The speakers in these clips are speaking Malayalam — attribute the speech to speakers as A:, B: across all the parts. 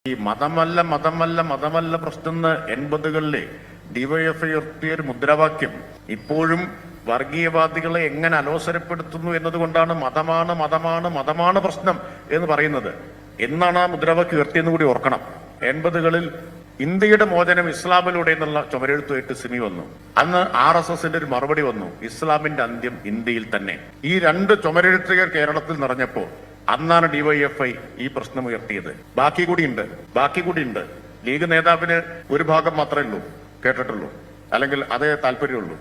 A: ഈ മതമല്ല പ്രശ്നം എന്ന് 80-കളിലെ ഡിവൈഎഫ്ഐ ഉയർത്തിയ ഒരു മുദ്രാവാക്യം ഇപ്പോഴും വർഗീയവാദികളെ എങ്ങനെ അലോസരപ്പെടുത്തുന്നു എന്നതുകൊണ്ടാണ് മതമാണ് പ്രശ്നം എന്ന് പറയുന്നത്. എന്നാണ് ആ മുദ്രാവാക്യം ഉയർത്തിയെന്ന് കൂടി ഓർക്കണം. 80-കളിൽ ഇന്ത്യയുടെ മോചനം ഇസ്ലാമിലൂടെ എന്നുള്ള ചുമരെഴുത്തുമായിട്ട് സിമി വന്നു. അന്ന് RSSന്റെ ഒരു മറുപടി വന്നു, ഇസ്ലാമിന്റെ അന്ത്യം ഇന്ത്യയിൽ തന്നെ. ഈ രണ്ട് ചുമരെഴുത്തുകാർ കേരളത്തിൽ നിറഞ്ഞപ്പോ അന്നാണ് ഡിവൈഎഫ്ഐ ഈ പ്രശ്നം ഉയർത്തിയത്. ബാക്കി കൂടിയുണ്ട്. ലീഗ് നേതാവിന് ഒരു ഭാഗം മാത്രമേ ഉള്ളൂ കേട്ടിട്ടുള്ളൂ, അല്ലെങ്കിൽ അതേ താല്പര്യമുള്ളൂ.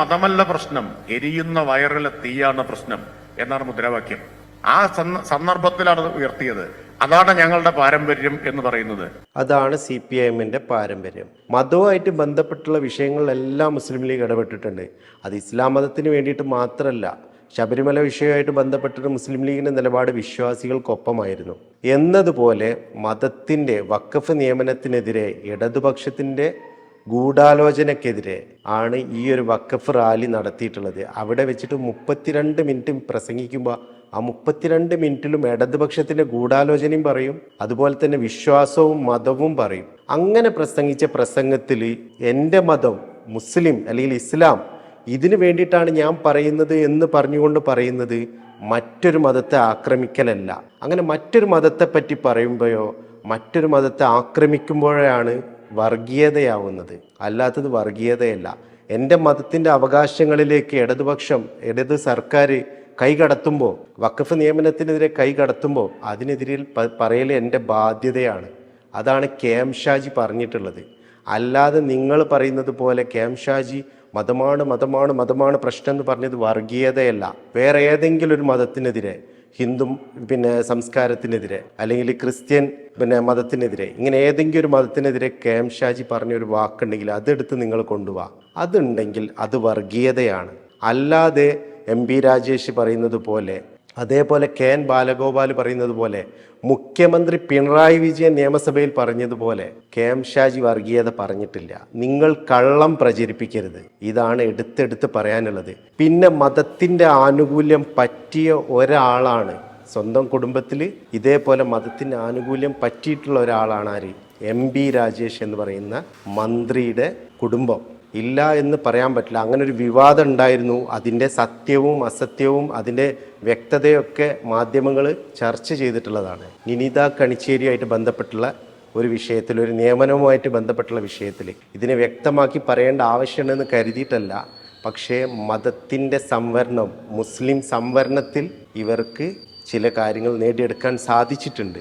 A: മതമല്ല പ്രശ്നം, എരിയുന്ന വയറിലെ തീയാണ് പ്രശ്നം എന്നാണ് മുദ്രാവാക്യം. ആ സന്ദർഭത്തിലാണ് ഉയർത്തിയത്. അതാണ് ഞങ്ങളുടെ പാരമ്പര്യം എന്ന് പറയുന്നത്.
B: അതാണ് CPIMന്റെ പാരമ്പര്യം. മതവുമായിട്ട് ബന്ധപ്പെട്ടുള്ള വിഷയങ്ങളിലെല്ലാം മുസ്ലിം ലീഗ് ഇടപെട്ടിട്ടുണ്ട്. അത് ഇസ്ലാം മതത്തിന് വേണ്ടിയിട്ട് മാത്രമല്ല, ശബരിമല വിഷയമായിട്ട് ബന്ധപ്പെട്ടിട്ട് മുസ്ലിം ലീഗിന്റെ നിലപാട് വിശ്വാസികൾക്കൊപ്പമായിരുന്നു. എന്നതുപോലെ മതത്തിന്റെ വഖഫ് നിയമനത്തിനെതിരെ ഇടതുപക്ഷത്തിന്റെ ഗൂഢാലോചനക്കെതിരെ ആണ് ഈ ഒരു വഖഫ് റാലി നടത്തിയിട്ടുള്ളത്. അവിടെ വെച്ചിട്ട് 32 മിനിറ്റ് പ്രസംഗിക്കുമ്പോൾ ആ 32 മിനിറ്റിലും ഇടതുപക്ഷത്തിന്റെ ഗൂഢാലോചനയും പറയും, അതുപോലെ തന്നെ വിശ്വാസവും മതവും പറയും. അങ്ങനെ പ്രസംഗിച്ച പ്രസംഗത്തിൽ എൻ്റെ മതം മുസ്ലിം അല്ലെങ്കിൽ ഇസ്ലാം ഇതിനു വേണ്ടിയിട്ടാണ് ഞാൻ പറയുന്നത് എന്ന് പറഞ്ഞുകൊണ്ട് പറയുന്നത് മറ്റൊരു മതത്തെ ആക്രമിക്കലല്ല. അങ്ങനെ മറ്റൊരു മതത്തെ പറ്റി പറയുമ്പോഴോ മറ്റൊരു മതത്തെ ആക്രമിക്കുമ്പോഴാണ് വർഗീയതയാവുന്നത്, അല്ലാത്തത് വർഗീയതയല്ല. എൻ്റെ മതത്തിൻ്റെ അവകാശങ്ങളിലേക്ക് ഇടത് സർക്കാർ കൈകടത്തുമ്പോൾ, വഖഫ് നിയമനത്തിനെതിരെ കൈകടത്തുമ്പോൾ അതിനെതിരെ പറയൽ എൻ്റെ ബാധ്യതയാണ്. അതാണ് KM ഷാജി പറഞ്ഞിട്ടുള്ളത്. അല്ലാതെ നിങ്ങൾ പറയുന്നത് പോലെ KM ഷാജി മതമാണ് പ്രശ്നം എന്ന് പറഞ്ഞത് വർഗീയതയല്ല. വേറെ ഏതെങ്കിലും ഒരു മതത്തിനെതിരെ, ഹിന്ദു സംസ്കാരത്തിനെതിരെ അല്ലെങ്കിൽ ക്രിസ്ത്യൻ മതത്തിനെതിരെ, ഇങ്ങനെ ഏതെങ്കിലും ഒരു മതത്തിനെതിരെ KM ഷാജി പറഞ്ഞൊരു വാക്കുണ്ടെങ്കിൽ അതെടുത്ത് നിങ്ങൾ കൊണ്ടുപോവാ. അതുണ്ടെങ്കിൽ അത് വർഗീയതയാണ്. അല്ലാതെ MP രാജേഷ് പറയുന്നത് പോലെ, അതേപോലെ KN ബാലഗോപാൽ പറയുന്നത് പോലെ, മുഖ്യമന്ത്രി പിണറായി വിജയൻ നിയമസഭയിൽ പറഞ്ഞതുപോലെ KM ഷാജി വർഗീയത പറഞ്ഞിട്ടില്ല. നിങ്ങൾ കള്ളം പ്രചരിപ്പിക്കരുത്. ഇതാണ് എടുത്തെടുത്ത് പറയാനുള്ളത്. പിന്നെ മതത്തിൻ്റെ ആനുകൂല്യം പറ്റിയ ഒരാളാണ് സ്വന്തം കുടുംബത്തിൽ ഇതേപോലെ മതത്തിൻ്റെ ആനുകൂല്യം പറ്റിയിട്ടുള്ള ഒരാളാണ് ആര്? MP രാജേഷ് എന്ന് പറയുന്ന മന്ത്രിയുടെ കുടുംബം. ഇല്ല എന്ന് പറയാൻ പറ്റില്ല. അങ്ങനെ ഒരു വിവാദം ഉണ്ടായിരുന്നു. അതിൻ്റെ സത്യവും അസത്യവും അതിൻ്റെ വ്യക്തതയൊക്കെ മാധ്യമങ്ങൾ ചർച്ച ചെയ്തിട്ടുള്ളതാണ്. നിനിത കണിച്ചേരിയുമായിട്ട് ബന്ധപ്പെട്ടുള്ള ഒരു വിഷയത്തിൽ, ഒരു നിയമനവുമായിട്ട് ബന്ധപ്പെട്ടുള്ള വിഷയത്തിൽ ഇതിനെ വ്യക്തമാക്കി പറയേണ്ട ആവശ്യമുണ്ടെന്ന് കരുതിയിട്ടല്ല. പക്ഷേ മതത്തിൻ്റെ സംവരണം, മുസ്ലിം സംവരണത്തിൽ ഇവർക്ക് ചില കാര്യങ്ങൾ നേടിയെടുക്കാൻ സാധിച്ചിട്ടുണ്ട്.